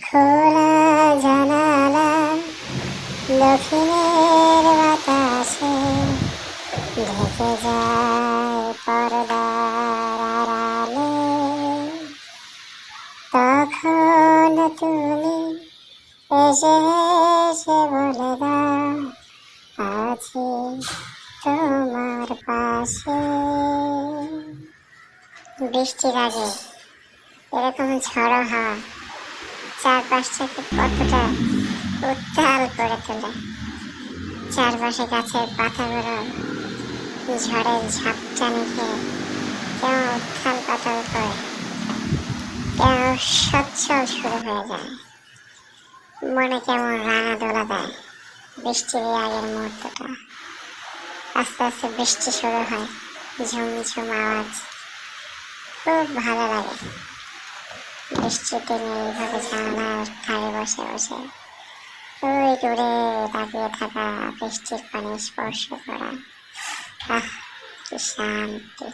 খোলা জানালা দক্ষিণের বাতাসে ঢেকে যায় পর্দার আড়ালে। তখন তুমি এসে এসে বলে দাও আছি তোমার পাশে। বৃষ্টির আগে এরকম ঝড়ো হাওয়া চারপাশটাকে কতটা উত্তাল করে তোলে। চারপাশে গাছের পাতাগুলো ঝড়ের ঝাপটানি খেয়ে কেমন উত্থাল পাতাল করে, কেমন সচ্ছল শুরু হয়ে যায়। মনে কেমন রাঙা দোলা দেয় বৃষ্টির এই আগের মুহূর্তটা। আস্তে আস্তে বৃষ্টি শুরু হয়, ঝুমঝুম আওয়াজ, খুব ভালো লাগে। বৃষ্টির দিনে এইভাবে জানালার ধারে বসে বসে ওই দূরে তাকিয়ে থাকা বৃষ্টির পানি স্পর্শ করা, আহ কি শান্তি।